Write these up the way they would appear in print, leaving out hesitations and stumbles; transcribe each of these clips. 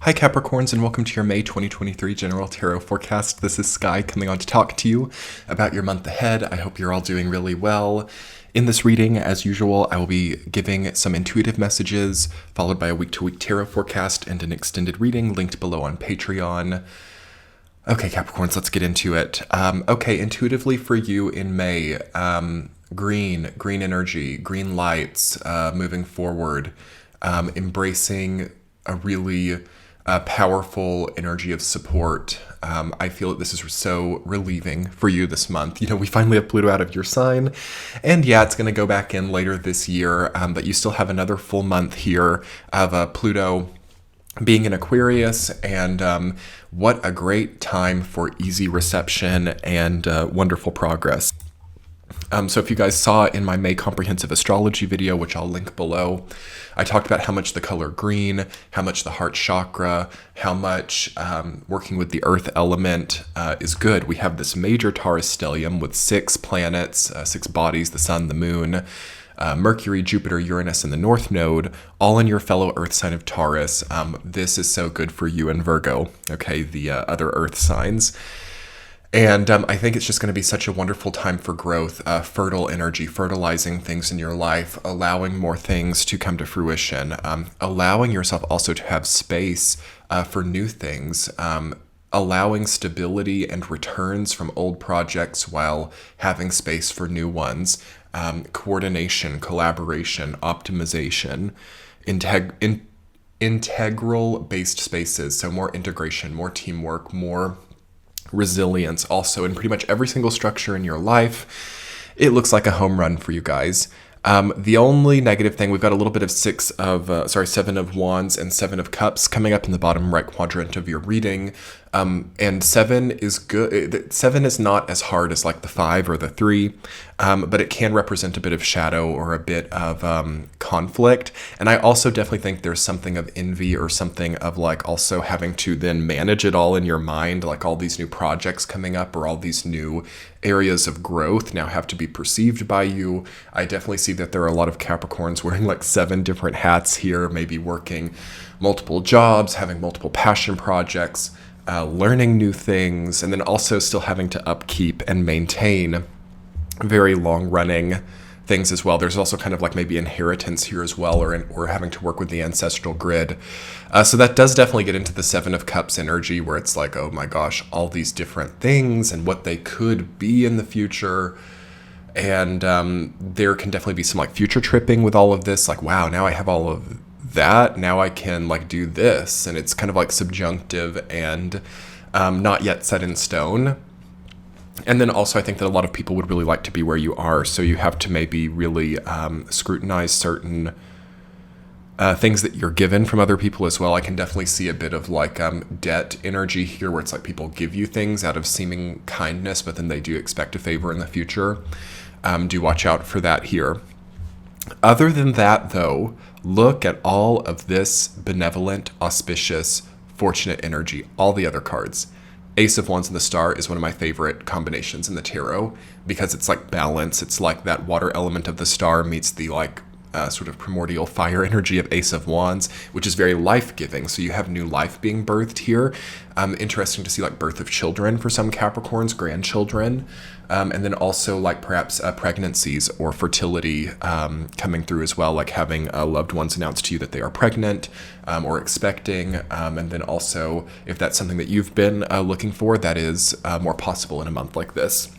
Hi Capricorns, and welcome to your May 2023 General Tarot Forecast. This is Sky coming on to talk to you about your month ahead. I hope you're all doing really well. In this reading, as usual, I will be giving some intuitive messages, followed by a week-to-week tarot forecast and an extended reading linked below on Patreon. Okay, Capricorns, let's get into it. Intuitively for you in May, green energy, green lights, moving forward, embracing a really powerful energy of support. I feel that this is so relieving for you this month. We finally have Pluto out of your sign, and yeah, it's going to go back in later this year, but you still have another full month here of Pluto being in Aquarius, and what a great time for easy reception and wonderful progress. So if you guys saw in my May comprehensive astrology video, which I'll link below, I talked about how much the color green, how much the heart chakra, how much working with the earth element is good. We have this major Taurus stellium with 6 planets, 6 bodies, the sun, the moon, Mercury, Jupiter, Uranus, and the North Node, all in your fellow earth sign of Taurus. This is so good for you and Virgo, okay, the other earth signs. And I think it's just going to be such a wonderful time for growth, fertile energy, fertilizing things in your life, allowing more things to come to fruition, allowing yourself also to have space for new things, allowing stability and returns from old projects while having space for new ones, coordination, collaboration, optimization, integral-based spaces, so more integration, more teamwork, more resilience also in pretty much every single structure in your life. It looks like a home run for you guys. The only negative thing, we've got a little bit of 7 of Wands and 7 of Cups coming up in the bottom right quadrant of your reading. And 7 is good. 7 is not as hard as like the 5 or the 3, but it can represent a bit of shadow or a bit of conflict. And I also definitely think there's something of envy or something of like also having to then manage it all in your mind, like all these new projects coming up or all these new areas of growth now have to be perceived by you. I definitely see that there are a lot of Capricorns wearing like 7 different hats here, maybe working multiple jobs, having multiple passion projects, learning new things, and then also still having to upkeep and maintain very long-running things as well. There's also kind of like maybe inheritance here as well, or having to work with the ancestral grid. So that does definitely get into the 7 of Cups energy, where it's like, oh my gosh, all these different things and what they could be in the future. And there can definitely be some like future tripping with all of this. Like, wow, now I have all of that, now I can like do this, and it's kind of like subjunctive and not yet set in stone. And then also I think that a lot of people would really like to be where you are, so you have to maybe really scrutinize certain things that you're given from other people as well. I can definitely see a bit of like debt energy here, where it's like people give you things out of seeming kindness, but then they do expect a favor in the future. Do watch out for that here. Other than that, though, look at all of this benevolent, auspicious, fortunate energy, all the other cards. Ace of Wands and the Star is one of my favorite combinations in the tarot because it's like balance. It's like that water element of the star meets the like sort of primordial fire energy of Ace of Wands, which is very life-giving. So you have new life being birthed here. Interesting to see like birth of children for some Capricorns, grandchildren, and then also like perhaps pregnancies or fertility coming through as well, like having loved ones announce to you that they are pregnant or expecting, and then also if that's something that you've been looking for, that is more possible in a month like this.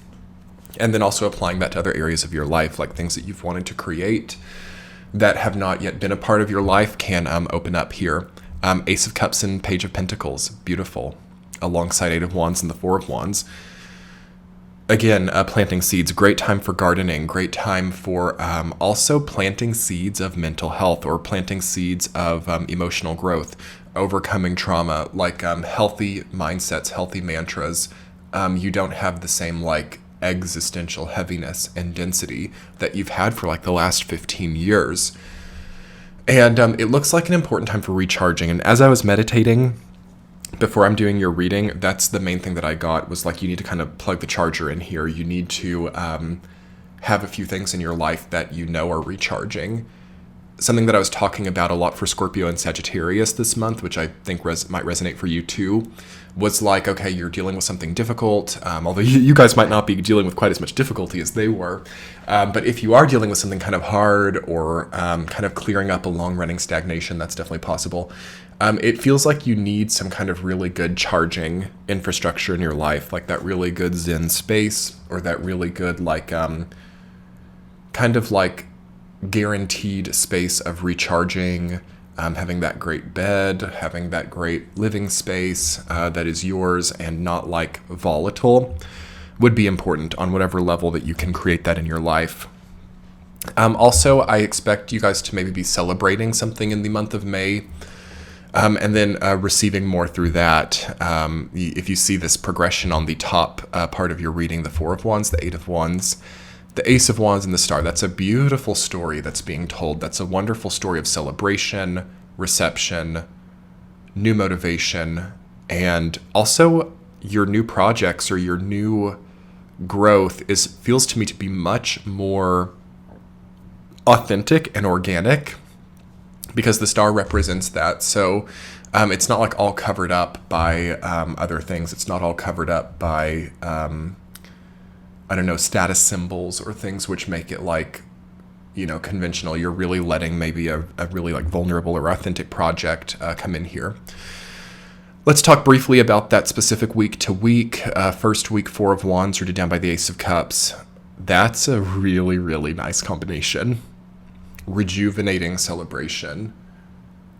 And then also applying that to other areas of your life, like things that you've wanted to create that have not yet been a part of your life can open up here. Ace of Cups and Page of Pentacles, beautiful, alongside 8 of Wands and the 4 of Wands. Again, planting seeds, great time for gardening, great time for also planting seeds of mental health or planting seeds of emotional growth, overcoming trauma, like healthy mindsets, healthy mantras. You don't have the same like existential heaviness and density that you've had for like the last 15 years. And it looks like an important time for recharging. And as I was meditating before I'm doing your reading, that's the main thing that I got, was like you need to kind of plug the charger in here. You need to have a few things in your life that you know are recharging. something that I was talking about a lot for Scorpio and Sagittarius this month, which I think might resonate for you too, was like, okay, you're dealing with something difficult, although you guys might not be dealing with quite as much difficulty as they were. But if you are dealing with something kind of hard or kind of clearing up a long-running stagnation, that's definitely possible. It feels like you need some kind of really good charging infrastructure in your life, like that really good Zen space, or that really good like kind of like guaranteed space of recharging, having that great bed, having that great living space that is yours and not like volatile would be important on whatever level that you can create that in your life. Also, I expect you guys to maybe be celebrating something in the month of May. And then receiving more through that. If you see this progression on the top part of your reading, the Four of Wands, the Eight of Wands, the Ace of Wands, and the Star, that's a beautiful story that's being told. That's a wonderful story of celebration, reception, new motivation, and also your new projects or your new growth feels to me to be much more authentic and organic, because the star represents that. So it's not like all covered up by other things. It's not all covered up by, status symbols or things which make it like, conventional. You're really letting maybe a really like vulnerable or authentic project come in here. Let's talk briefly about that specific week to week. First week, Four of Wands rooted down by the Ace of Cups. That's a really, really nice combination. Rejuvenating celebration,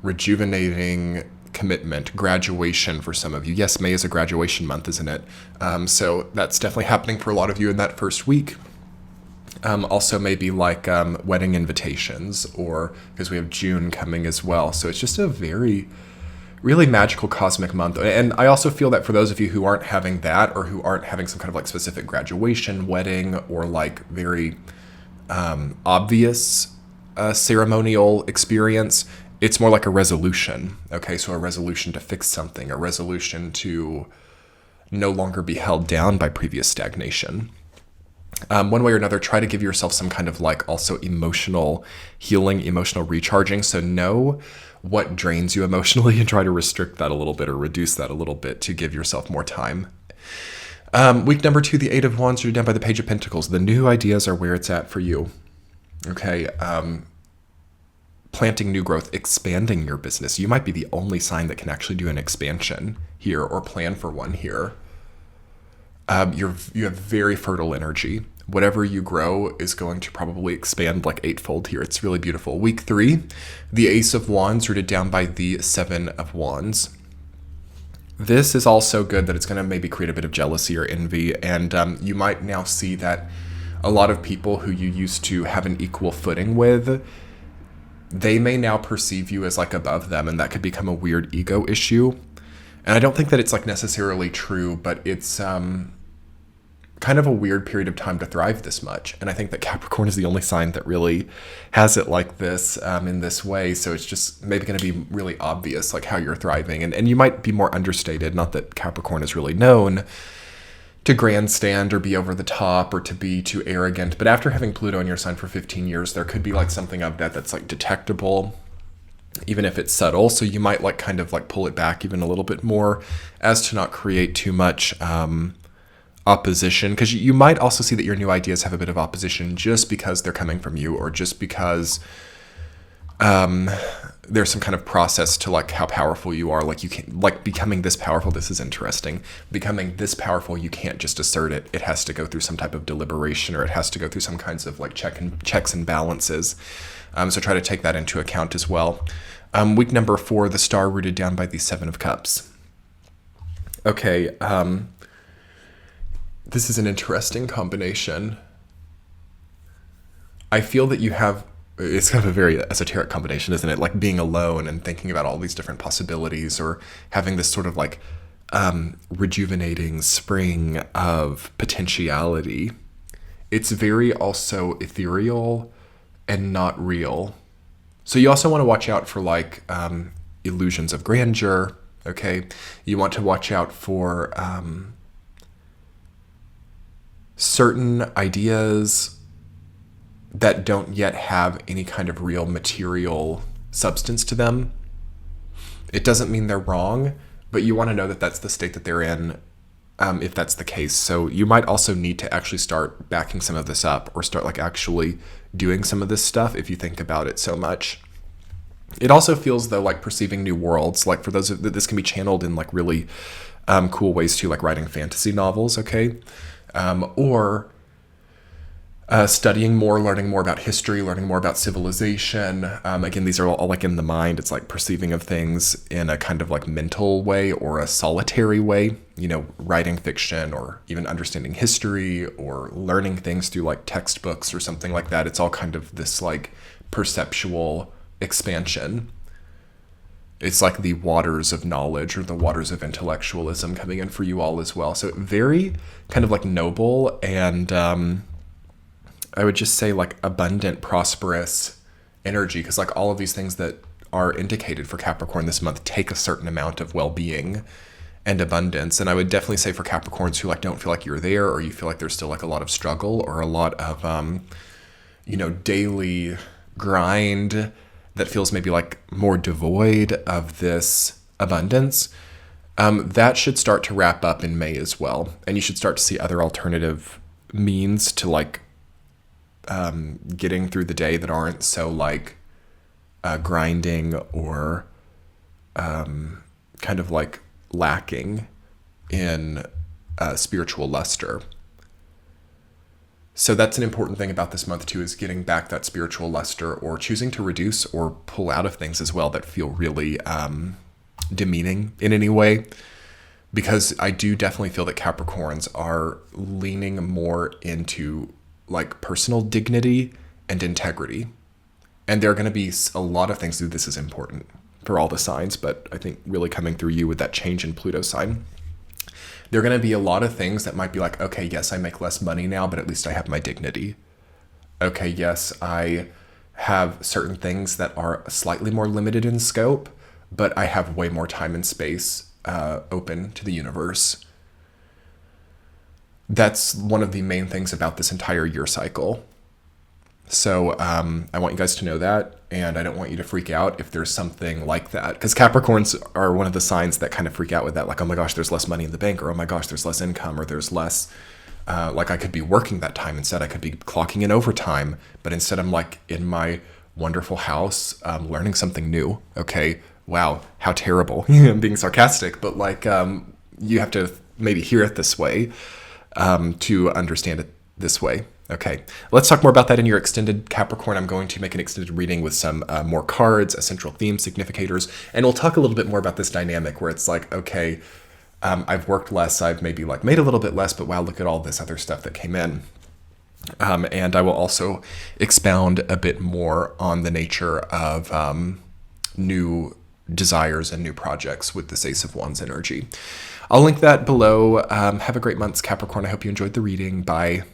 rejuvenating commitment, graduation for some of you. Yes, May is a graduation month, isn't it? So that's definitely happening for a lot of you in that first week. Also maybe like wedding invitations, or because we have June coming as well. So it's just a very, really magical cosmic month. And I also feel that for those of you who aren't having that, or who aren't having some kind of like specific graduation, wedding, or like very obvious ceremonial experience, it's more like a resolution. Okay, so a resolution to fix something, a resolution to no longer be held down by previous stagnation. One way or another, try to give yourself some kind of like also emotional healing, emotional recharging. So know what drains you emotionally and try to restrict that a little bit or reduce that a little bit to give yourself more time. Week number 2, the Eight of Wands, you're down by the Page of Pentacles. The new ideas are where it's at for you. Okay, planting new growth, expanding your business. You might be the only sign that can actually do an expansion here or plan for one here. You have very fertile energy. Whatever you grow is going to probably expand like eightfold here. It's really beautiful. Week 3, the Ace of Wands rooted down by the Seven of Wands. This is also good that it's going to maybe create a bit of jealousy or envy, and you might now see that a lot of people who you used to have an equal footing with, they may now perceive you as like above them, and that could become a weird ego issue. And I don't think that it's like necessarily true, but it's kind of a weird period of time to thrive this much. And I think that Capricorn is the only sign that really has it like this in this way. So it's just maybe going to be really obvious like how you're thriving. And you might be more understated. Not that Capricorn is really known to grandstand or be over the top or to be too arrogant. But after having Pluto in your sign for 15 years, there could be like something of that that's like detectable, even if it's subtle. So you might like kind of like pull it back even a little bit more as to not create too much opposition, because you might also see that your new ideas have a bit of opposition just because they're coming from you, or just because there's some kind of process to like how powerful you are. Like you can't, like becoming this powerful, this is interesting. Becoming this powerful, you can't just assert it. It has to go through some type of deliberation, or it has to go through some kinds of like checks and balances. So try to take that into account as well. Week number 4, the Star rooted down by the Seven of Cups. Okay, this is an interesting combination. I feel that you have, it's kind of a very esoteric combination, isn't it? Like being alone and thinking about all these different possibilities, or having this sort of like rejuvenating spring of potentiality. It's very also ethereal and not real. So you also want to watch out for like illusions of grandeur, okay? You want to watch out for certain ideas that don't yet have any kind of real material substance to them. It doesn't mean they're wrong, but you want to know that that's the state that they're in, if that's the case. So you might also need to actually start backing some of this up, or start like actually doing some of this stuff if you think about it so much. It also feels though like perceiving new worlds, like for those of this can be channeled in like really cool ways too, like writing fantasy novels, okay? Or studying more, learning more about history, learning more about civilization. Again, these are all like in the mind. It's like perceiving of things in a kind of like mental way or a solitary way, you know, writing fiction or even understanding history or learning things through like textbooks or something like that. It's all kind of this like perceptual expansion. It's like the waters of knowledge or the waters of intellectualism coming in for you all as well. So very kind of like noble and I would just say like abundant, prosperous energy, because like all of these things that are indicated for Capricorn this month take a certain amount of well-being and abundance. And I would definitely say for Capricorns who like don't feel like you're there, or you feel like there's still like a lot of struggle or a lot of daily grind that feels maybe like more devoid of this abundance, that should start to wrap up in May as well. And you should start to see other alternative means to like getting through the day that aren't so like grinding or kind of like lacking in spiritual luster. So that's an important thing about this month too, is getting back that spiritual luster, or choosing to reduce or pull out of things as well that feel really demeaning in any way. Because I do definitely feel that Capricorns are leaning more into like personal dignity and integrity. And there are going to be a lot of things that this is important for all the signs, but I think really coming through you with that change in Pluto sign, there are going to be a lot of things that might be like, okay, yes, I make less money now, but at least I have my dignity. Okay, yes, I have certain things that are slightly more limited in scope, but I have way more time and space open to the universe. That's one of the main things about this entire year cycle. So I want you guys to know that, and I don't want you to freak out if there's something like that, because Capricorns are one of the signs that kind of freak out with that, like, oh my gosh, there's less money in the bank, or oh my gosh, there's less income, or there's less, like I could be working that time instead, I could be clocking in overtime, but instead I'm like in my wonderful house learning something new. Okay, wow, how terrible. I'm being sarcastic, but like you have to maybe hear it this way to understand it this way. Okay, let's talk more about that in your extended Capricorn. I'm going to make an extended reading with some more cards, essential themes, significators, and we'll talk a little bit more about this dynamic where it's like, okay, I've worked less, I've maybe like made a little bit less, but wow, look at all this other stuff that came in. And I will also expound a bit more on the nature of new desires and new projects with this Ace of Wands energy. I'll link that below. Have a great month, Capricorn. I hope you enjoyed the reading. Bye.